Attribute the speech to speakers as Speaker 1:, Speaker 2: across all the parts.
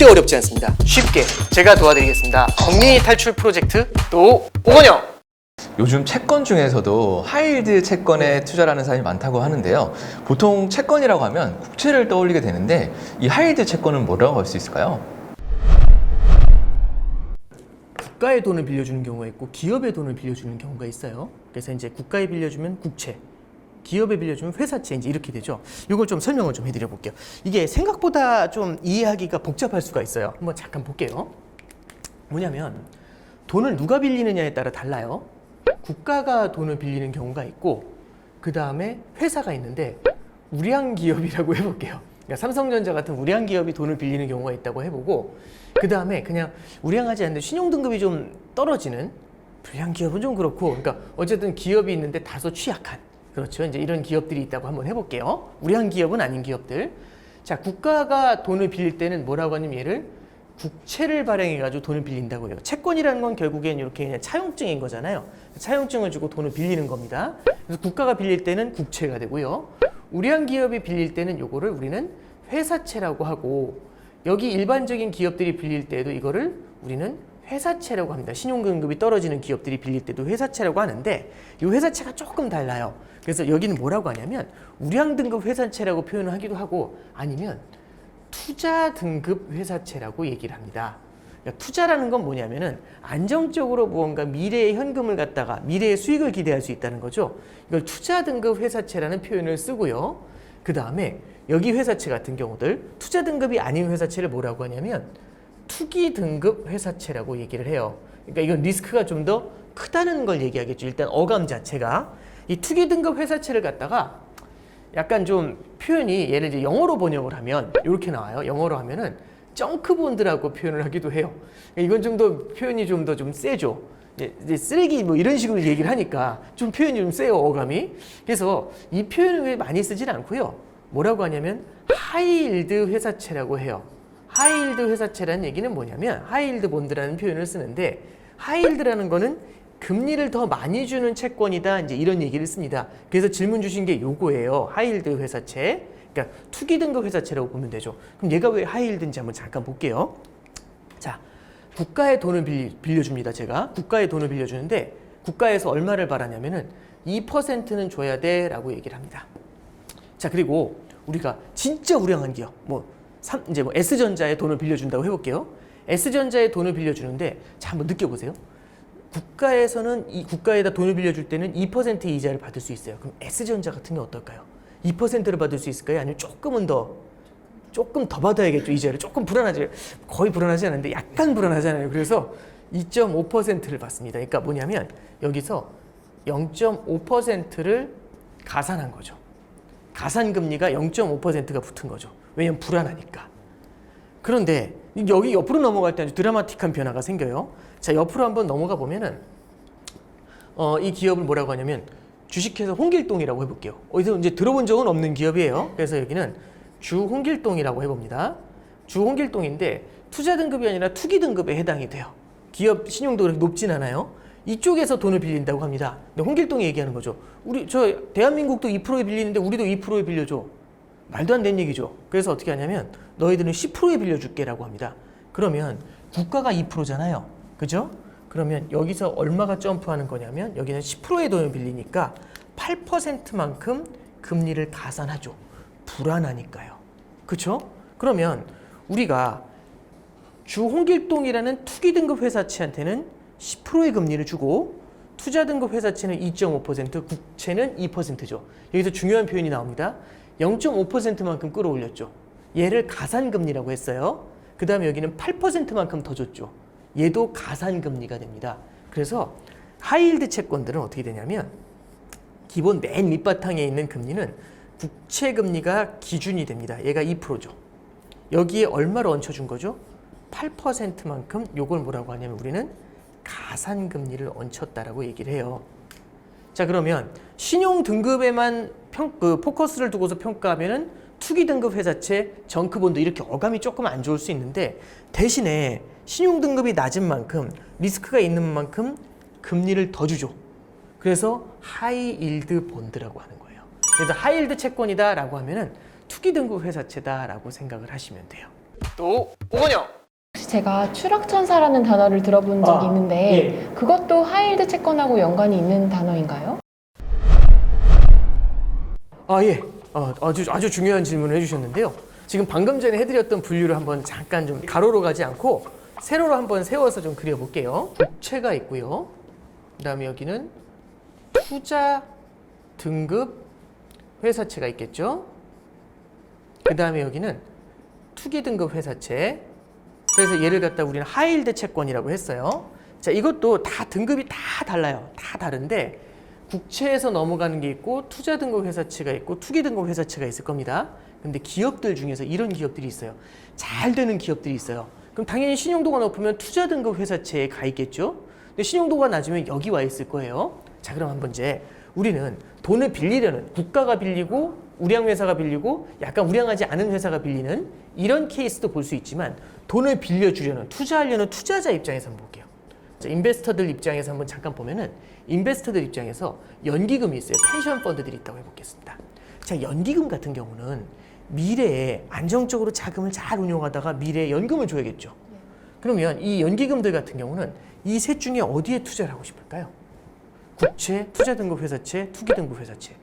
Speaker 1: 절대 어렵지 않습니다. 쉽게 제가 도와드리겠습니다. 정리 탈출 프로젝트 또 오건영.
Speaker 2: 요즘 채권 중에서도 하이힐드 채권에 투자를 하는 사람이 많다고 하는데요. 보통 채권이라고 하면 국채를 떠올리게 되는데 이 하이힐드 채권은 뭐라고 할 수 있을까요?
Speaker 1: 국가의 돈을 빌려주는 경우가 있고 기업의 돈을 빌려주는 경우가 있어요. 그래서 이제 국가에 빌려주면 국채, 기업에 빌려주면 회사채, 이제 이렇게 되죠. 이걸 좀 설명을 좀 해드려 볼게요. 이게 생각보다 좀 이해하기가 복잡할 수가 있어요. 한번 잠깐 볼게요. 뭐냐면 돈을 누가 빌리느냐에 따라 달라요. 국가가 돈을 빌리는 경우가 있고 그 다음에 회사가 있는데 우량 기업이라고 해볼게요. 그러니까 삼성전자 같은 우량 기업이 돈을 빌리는 경우가 있다고 해보고 그 다음에 그냥 우량하지 않는데 신용등급이 좀 떨어지는 불량 기업은 좀 그렇고, 그러니까 어쨌든 기업이 있는데 다소 취약한, 그렇죠, 이제 이런 기업들이 있다고 한번 해볼게요. 우량 기업은 아닌 기업들. 자, 국가가 돈을 빌릴 때는 뭐라고 하냐면 얘를 국채를 발행해가지고 돈을 빌린다고 해요. 채권이라는 건 결국엔 이렇게 그냥 차용증인 거잖아요. 차용증을 주고 돈을 빌리는 겁니다. 그래서 국가가 빌릴 때는 국채가 되고요. 우량 기업이 빌릴 때는 요거를 우리는 회사채라고 하고, 여기 일반적인 기업들이 빌릴 때도 이거를 우리는 회사채라고 합니다. 신용등급이 떨어지는 기업들이 빌릴 때도 회사채라고 하는데 이 회사채가 조금 달라요. 그래서 여기는 뭐라고 하냐면 우량등급 회사채라고 표현을 하기도 하고 아니면 투자등급 회사채라고 얘기를 합니다. 그러니까 투자라는 건 뭐냐면은 안정적으로 무언가 미래의 현금을 갖다가 미래의 수익을 기대할 수 있다는 거죠. 이걸 투자등급 회사채라는 표현을 쓰고요. 그 다음에 여기 회사채 같은 경우들 투자등급이 아닌 회사채를 뭐라고 하냐면 투기등급 회사채라고 얘기를 해요. 그러니까 이건 리스크가 좀 더 크다는 걸 얘기하겠죠. 일단 어감 자체가 이 투기등급 회사채를 갖다가 약간 좀 표현이 예를 들어 영어로 번역을 하면 이렇게 나와요. 영어로 하면은 정크본드라고 표현을 하기도 해요. 이건 좀 더 표현이 좀 더 좀 세죠. 이제 쓰레기 뭐 이런 식으로 얘기를 하니까 좀 표현이 좀 세요, 어감이. 그래서 이 표현을 왜 많이 쓰진 않고요. 뭐라고 하냐면 하이힐드 회사채라고 해요. 하이힐드 회사채라는 얘기는 뭐냐면 하이힐드 본드라는 표현을 쓰는데 하이힐드라는 거는 금리를 더 많이 주는 채권이다, 이제 이런 얘기를 씁니다. 그래서 질문 주신 게 요거예요. 하이힐드 회사채. 그러니까 투기등급 회사채라고 보면 되죠. 그럼 얘가 왜 하이힐드인지 한번 잠깐 볼게요. 자, 국가의 돈을 빌려줍니다. 제가 국가의 돈을 빌려주는데 국가에서 얼마를 바라냐면은 2%는 줘야 돼 라고 얘기를 합니다. 자, 그리고 우리가 진짜 우량한 기업, 이제 S전자에 돈을 빌려준다고 해볼게요. S전자에 돈을 빌려주는데 자, 한번 느껴보세요. 국가에서는 이 국가에다 돈을 빌려줄 때는 2% 이자를 받을 수 있어요. 그럼 S전자 같은 게 어떨까요? 2%를 받을 수 있을까요? 아니면 조금 더 받아야겠죠. 이자를 조금 불안하지, 거의 불안하지 않은데 약간 불안하잖아요. 그래서 2.5%를 받습니다. 그러니까 뭐냐면 여기서 0.5%를 가산한 거죠. 가산금리가 0.5%가 붙은 거죠. 왜냐면 불안하니까. 그런데 여기 옆으로 넘어갈 때 아주 드라마틱한 변화가 생겨요. 자, 옆으로 한번 넘어가 보면은 이 기업을 뭐라고 하냐면 주식회사 홍길동이라고 해볼게요. 어디서 이제 들어본 적은 없는 기업이에요. 그래서 여기는 주홍길동이라고 해봅니다. 주홍길동인데 투자 등급이 아니라 투기 등급에 해당이 돼요. 기업 신용도 그렇게 높진 않아요. 이쪽에서 돈을 빌린다고 합니다. 근데 홍길동이 얘기하는 거죠. 저 대한민국도 2%에 빌리는데 우리도 2%에 빌려줘. 말도 안 되는 얘기죠. 그래서 어떻게 하냐면 너희들은 10%에 빌려줄게라고 합니다. 그러면 국가가 2%잖아요. 그죠? 그러면 여기서 얼마가 점프하는 거냐면 여기는 10%의 돈을 빌리니까 8%만큼 금리를 가산하죠. 불안하니까요. 그쵸? 그러면 우리가 주 홍길동이라는 투기등급 회사채한테는 10%의 금리를 주고 투자등급 회사채는 2.5%, 국채는 2%죠. 여기서 중요한 표현이 나옵니다. 0.5%만큼 끌어올렸죠. 얘를 가산금리라고 했어요. 그 다음에 여기는 8%만큼 더 줬죠. 얘도 가산금리가 됩니다. 그래서 하이힐드 채권들은 어떻게 되냐면 기본 맨 밑바탕에 있는 금리는 국채금리가 기준이 됩니다. 얘가 2%죠. 여기에 얼마를 얹혀준 거죠? 8%만큼 요걸 뭐라고 하냐면 우리는 가산금리를 얹혔다라고 얘기를 해요. 자, 그러면 신용등급에만 포커스를 두고서 평가하면은 투기등급 회사채, 정크본드 이렇게 어감이 조금 안 좋을 수 있는데 대신에 신용등급이 낮은 만큼 리스크가 있는 만큼 금리를 더 주죠. 그래서 하이힐드 본드라고 하는 거예요. 그래서 하이힐드 채권이다 라고 하면은 투기등급 회사채다 라고 생각을 하시면 돼요. 또 오건영.
Speaker 3: 혹시 제가 추락천사라는 단어를 들어본 적이 있는데 그것도 하이힐드 채권하고 연관이 있는 단어인가요?
Speaker 1: 예. 아주 중요한 질문을 해주셨는데요. 지금 방금 전에 해드렸던 분류를 한번 잠깐 좀 가로로 가지 않고 세로로 한번 세워서 좀 그려볼게요. 국채가 있고요. 그다음에 여기는 투자 등급 회사채가 있겠죠. 그다음에 여기는 투기 등급 회사채. 그래서 얘를 갖다 우리는 하이힐드 채권이라고 했어요. 자, 이것도 다 등급이 다 달라요. 다 다른데 국채에서 넘어가는 게 있고 투자 등급 회사채가 있고 투기 등급 회사채가 있을 겁니다. 근데 기업들 중에서 이런 기업들이 있어요. 잘 되는 기업들이 있어요. 그럼 당연히 신용도가 높으면 투자 등급 회사채에 가 있겠죠. 근데 신용도가 낮으면 여기 와 있을 거예요. 자, 그럼 한번 이제 우리는 돈을 빌리려는, 국가가 빌리고 우량 회사가 빌리고 약간 우량하지 않은 회사가 빌리는 이런 케이스도 볼 수 있지만 돈을 빌려주려는, 투자하려는 투자자 입장에서 한번 볼게요. 자, 인베스터들 입장에서 한번 잠깐 보면은 인베스터들 입장에서 연기금이 있어요. 펜션 펀드들이 있다고 해보겠습니다. 자, 연기금 같은 경우는 미래에 안정적으로 자금을 잘 운용하다가 미래에 연금을 줘야겠죠. 그러면 이 연기금들 같은 경우는 이 셋 중에 어디에 투자를 하고 싶을까요? 국채, 투자 등급 회사채, 투기 등급 회사채.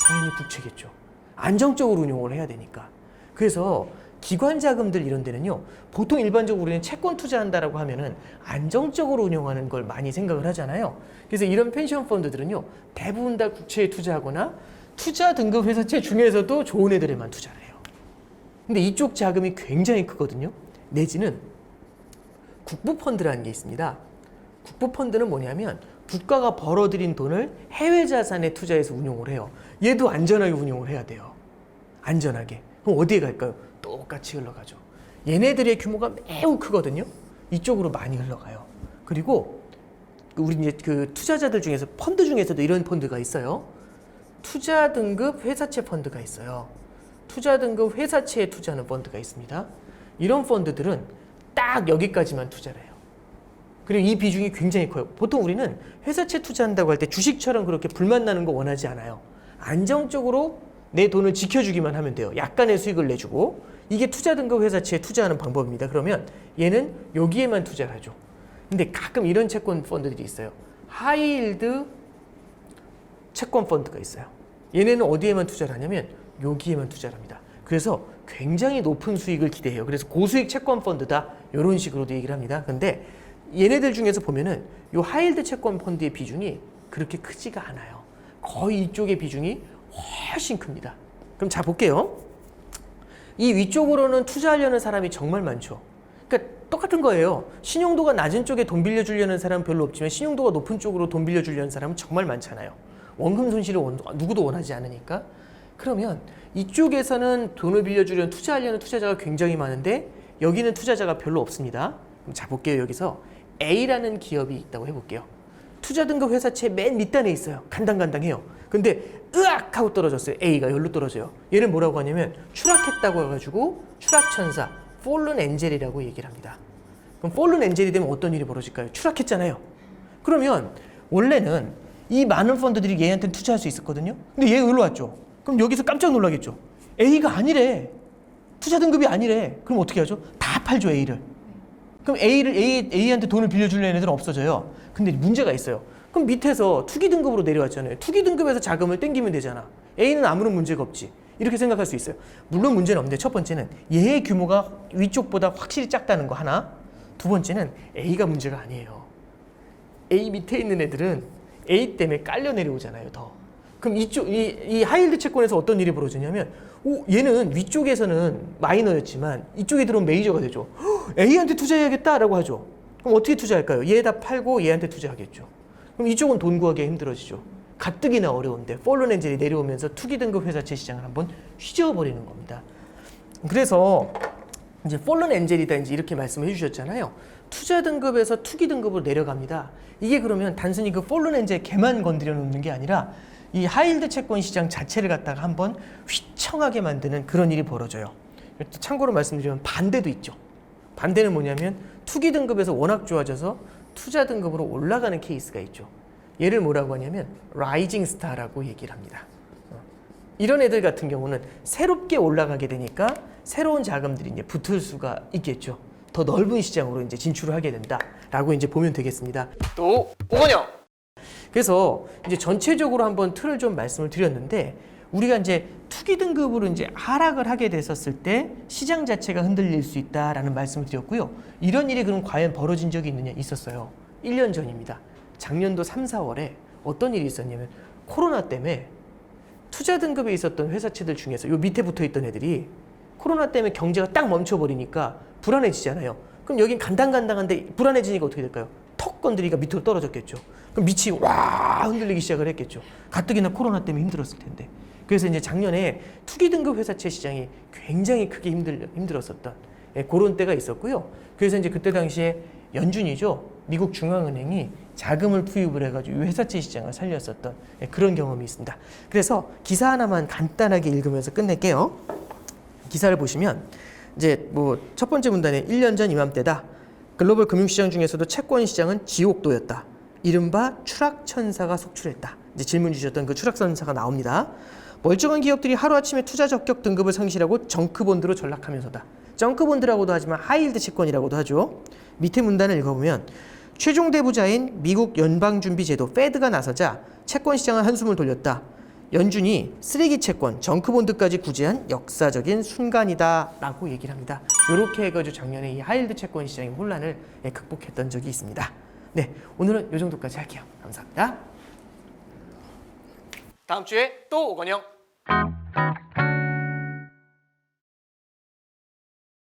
Speaker 1: 당연히 국채겠죠. 안정적으로 운용을 해야 되니까. 그래서 기관 자금들 이런 데는요, 보통 일반적으로 우리는 채권 투자한다라고 하면은 안정적으로 운영하는 걸 많이 생각을 하잖아요. 그래서 이런 펜션 펀드들은요, 대부분 다 국채에 투자하거나 투자 등급 회사채 중에서도 좋은 애들에만 투자를 해요. 근데 이쪽 자금이 굉장히 크거든요. 내지는 국부펀드라는 게 있습니다. 국부펀드는 뭐냐면 국가가 벌어들인 돈을 해외 자산에 투자해서 운용을 해요. 얘도 안전하게 운용을 해야 돼요. 안전하게. 그럼 어디에 갈까요? 똑같이 흘러가죠. 얘네들의 규모가 매우 크거든요. 이쪽으로 많이 흘러가요. 그리고 우리 이제 그 투자자들 중에서 펀드 중에서도 이런 펀드가 있어요. 투자 등급 회사채 펀드가 있어요. 투자 등급 회사채에 투자하는 펀드가 있습니다. 이런 펀드들은 딱 여기까지만 투자를 해요. 그리고 이 비중이 굉장히 커요. 보통 우리는 회사채 투자한다고 할 때 주식처럼 그렇게 불만 나는 거 원하지 않아요. 안정적으로 내 돈을 지켜주기만 하면 돼요. 약간의 수익을 내주고. 이게 투자 등급 회사채에 투자하는 방법입니다. 그러면 얘는 여기에만 투자를 하죠. 근데 가끔 이런 채권 펀드들이 있어요. 하이힐드 채권 펀드가 있어요. 얘네는 어디에만 투자를 하냐면 여기에만 투자를 합니다. 그래서 굉장히 높은 수익을 기대해요. 그래서 고수익 채권 펀드다 이런 식으로도 얘기를 합니다. 근데 얘네들 중에서 보면은 요 하이힐드 채권 펀드의 비중이 그렇게 크지가 않아요. 거의 이쪽의 비중이 훨씬 큽니다. 그럼 자 볼게요. 이 위쪽으로는 투자하려는 사람이 정말 많죠. 그러니까 똑같은 거예요. 신용도가 낮은 쪽에 돈 빌려주려는 사람은 별로 없지만 신용도가 높은 쪽으로 돈 빌려주려는 사람은 정말 많잖아요. 원금 손실을 누구도 원하지 않으니까. 그러면 이쪽에서는 돈을 빌려주려는 투자하려는 투자자가 굉장히 많은데 여기는 투자자가 별로 없습니다. 그럼 자 볼게요. 여기서 A라는 기업이 있다고 해볼게요. 투자 등급 회사채 맨 밑단에 있어요. 간당간당해요. 근데 으악 하고 떨어졌어요. A가 여기로 떨어져요. 얘를 뭐라고 하냐면 추락했다고 해가지고 추락천사, 폴른 엔젤이라고 얘기를 합니다. 그럼 폴른 엔젤이 되면 어떤 일이 벌어질까요? 추락했잖아요. 그러면 원래는 이 많은 펀드들이 얘한테 투자할 수 있었거든요. 근데 얘가 여기로 왔죠. 그럼 여기서 깜짝 놀라겠죠. A가 아니래. 투자 등급이 아니래. 그럼 어떻게 하죠? 다 팔죠, A를. 그럼 A한테 돈을 빌려주려는 애들은 없어져요. 근데 문제가 있어요. 그럼 밑에서 투기 등급으로 내려왔잖아요. 투기 등급에서 자금을 땡기면 되잖아. A는 아무런 문제가 없지. 이렇게 생각할 수 있어요. 물론 문제는 없는데 첫 번째는 얘의 규모가 위쪽보다 확실히 작다는 거 하나. 두 번째는 A가 문제가 아니에요. A 밑에 있는 애들은 A 때문에 깔려 내려오잖아요, 더. 그럼 이 하이힐드 채권에서 어떤 일이 벌어지냐면 얘는 위쪽에서는 마이너였지만 이쪽에 들어오면 메이저가 되죠. A한테 투자해야겠다라고 하죠. 그럼 어떻게 투자할까요? 얘다 팔고 얘한테 투자하겠죠. 그럼 이쪽은 돈 구하기가 힘들어지죠. 가뜩이나 어려운데 폴른 엔젤이 내려오면서 투기 등급 회사채 시장을 한번 휘저어버리는 겁니다. 그래서 이제 폴른 엔젤이다 이제 이렇게 말씀을 해주셨잖아요. 투자 등급에서 투기 등급으로 내려갑니다. 이게 그러면 단순히 그 폴른 엔젤 걔만 건드려 놓는 게 아니라 이 하이힐드 채권 시장 자체를 갖다가 한번 휘청하게 만드는 그런 일이 벌어져요. 참고로 말씀드리면 반대도 있죠. 반대는 뭐냐면 투기 등급에서 워낙 좋아져서 투자 등급으로 올라가는 케이스가 있죠. 얘를 뭐라고 하냐면 라이징 스타라고 얘기를 합니다. 이런 애들 같은 경우는 새롭게 올라가게 되니까 새로운 자금들이 이제 붙을 수가 있겠죠. 더 넓은 시장으로 이제 진출을 하게 된다라고 이제 보면 되겠습니다. 또 오건영. 그래서 이제 전체적으로 한번 틀을 좀 말씀을 드렸는데 우리가 이제 투기 등급으로 이제 하락을 하게 됐었을 때 시장 자체가 흔들릴 수 있다라는 말씀을 드렸고요. 이런 일이 그럼 과연 벌어진 적이 있느냐? 있었어요. 1년 전입니다. 작년도 3, 4월에 어떤 일이 있었냐면 코로나 때문에 투자 등급에 있었던 회사채들 중에서 요 밑에 붙어 있던 애들이 코로나 때문에 경제가 딱 멈춰버리니까 불안해지잖아요. 그럼 여긴 간당간당한데 불안해지니까 어떻게 될까요? 턱 건드리니까 밑으로 떨어졌겠죠. 그럼 밑이 와 흔들리기 시작을 했겠죠. 가뜩이나 코로나 때문에 힘들었을 텐데. 그래서 이제 작년에 투기 등급 회사채 시장이 굉장히 크게 힘들었었던 그런 때가 있었고요. 그래서 이제 그때 당시에 연준이죠. 미국 중앙은행이 자금을 투입을 해가지고 회사채 시장을 살렸었던 그런 경험이 있습니다. 그래서 기사 하나만 간단하게 읽으면서 끝낼게요. 기사를 보시면 이제 뭐 첫 번째 문단에 1년 전 이맘때다. 글로벌 금융시장 중에서도 채권 시장은 지옥도였다. 이른바 추락천사가 속출했다. 이제 질문 주셨던 그 추락천사가 나옵니다. 멀쩡한 기업들이 하루아침에 투자 적격 등급을 상실하고 정크본드로 전락하면서다. 정크본드라고도 하지만 하이힐드 채권이라고도 하죠. 밑에 문단을 읽어보면 최종 대부자인 미국 연방준비제도 페드가 나서자 채권 시장은 한숨을 돌렸다. 연준이 쓰레기 채권, 정크본드까지 구제한 역사적인 순간이다 라고 얘기를 합니다. 이렇게 해가지고 작년에 이 하이힐드 채권 시장의 혼란을 극복했던 적이 있습니다. 네, 오늘은 이 정도까지 할게요. 감사합니다. 다음 주에 또 오건영.